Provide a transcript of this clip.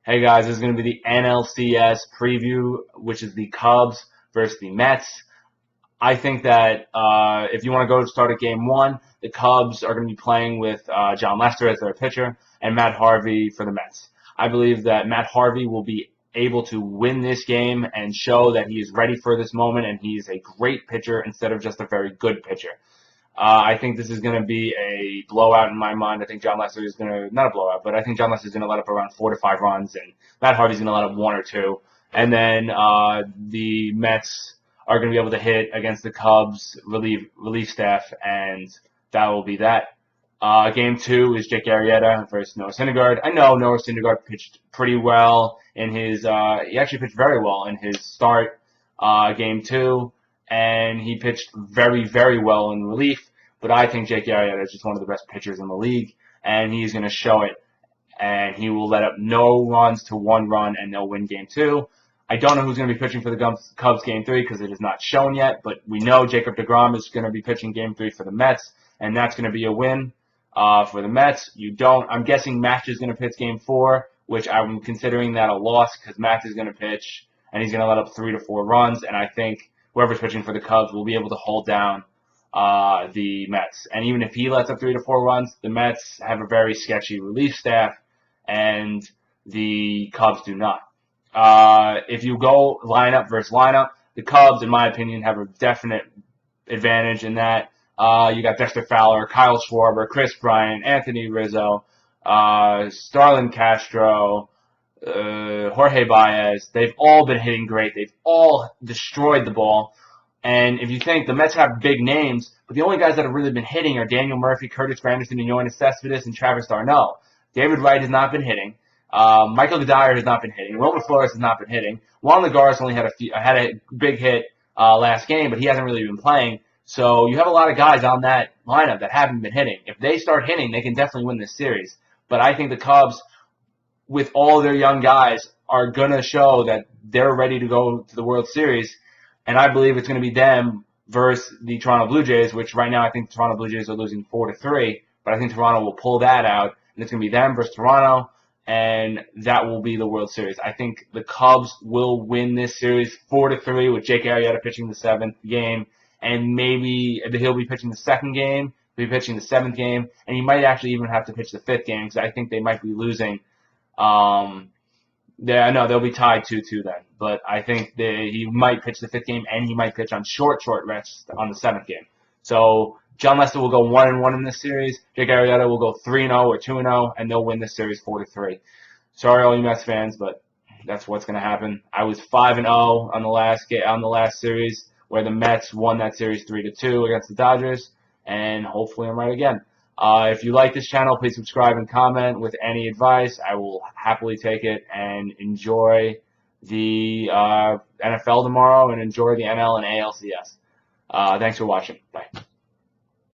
Hey guys, this is going to be the NLCS preview, which is the Cubs versus the Mets. I think that if you want to go to start at game one, the Cubs are going to be playing with John Lester as their pitcher and Matt Harvey for the Mets. I believe that Matt Harvey will be able to win this game and show that he is ready for this moment and he's a great pitcher instead of just a very good pitcher. I think this is going to be a blowout in my mind. I think John Lester is going to, not a blowout, but I think John Lester is going to let up around 4 to 5 runs, and Matt Harvey's going to let up 1 or 2. And then the Mets are going to be able to hit against the Cubs relief staff, and that will be that. Game 2 is Jake Arrieta versus Noah Syndergaard. I know Noah Syndergaard pitched pretty well in his, he actually pitched very well in his start, game 2. And he pitched very, very well in relief. But I think Jake Arrieta is just one of the best pitchers in the league, and he's going to show it. And he will let up no runs to 1 run, and they'll win game 2. I don't know who's going to be pitching for the Cubs game 3 because it is not shown yet, but we know Jacob deGrom is going to be pitching game 3 for the Mets, and that's going to be a win for the Mets. I'm guessing Max is going to pitch game 4, which I'm considering that a loss because Max is going to pitch, and he's going to let up 3 to 4 runs, and I think whoever's pitching for the Cubs will be able to hold down the Mets. And even if he lets up 3 to 4 runs, the Mets have a very sketchy relief staff, and the Cubs do not. If you go lineup versus lineup, the Cubs, in my opinion, have a definite advantage in that. You got Dexter Fowler, Kyle Schwarber, Chris Bryant, Anthony Rizzo, Starlin Castro, Jorge Baez. They've all been hitting great. They've all destroyed the ball. And if you think the Mets have big names, but the only guys that have really been hitting are Daniel Murphy, Curtis Granderson, and Yoenis Cespedes, and Travis d'Arnaud. David Wright has not been hitting. Michael Dyer has not been hitting. Wilmer Flores has not been hitting. Juan Lagares only had a big hit last game, but he hasn't really been playing. So you have a lot of guys on that lineup that haven't been hitting. If they start hitting, they can definitely win this series. But I think the Cubs, with all their young guys, are going to show that they're ready to go to the World Series. And I believe it's going to be them versus the Toronto Blue Jays, which right now I think the Toronto Blue Jays are losing 4 to 3. But I think Toronto will pull that out. And it's going to be them versus Toronto. And that will be the World Series. I think the Cubs will win this series 4 to 3 with Jake Arrieta pitching the 7th game. And maybe he'll be pitching the 2nd game. He'll be pitching the 7th game. And he might actually even have to pitch the 5th game because I think they might be losing. They'll be tied 2-2 then. But I think he might pitch the 5th game, and he might pitch on short rest on the 7th game. So John Lester will go 1-1 in this series. Jake Arrieta will go 3-0 or 2-0, and they'll win this series 4 to 3. Sorry, all you Mets fans, but that's what's going to happen. I was 5-0 on the last series, where the Mets won that series 3-2 against the Dodgers, and hopefully I'm right again. If you like this channel, please subscribe and comment with any advice. I will happily take it, and enjoy the NFL tomorrow and enjoy the NL and ALCS. Thanks for watching. Bye.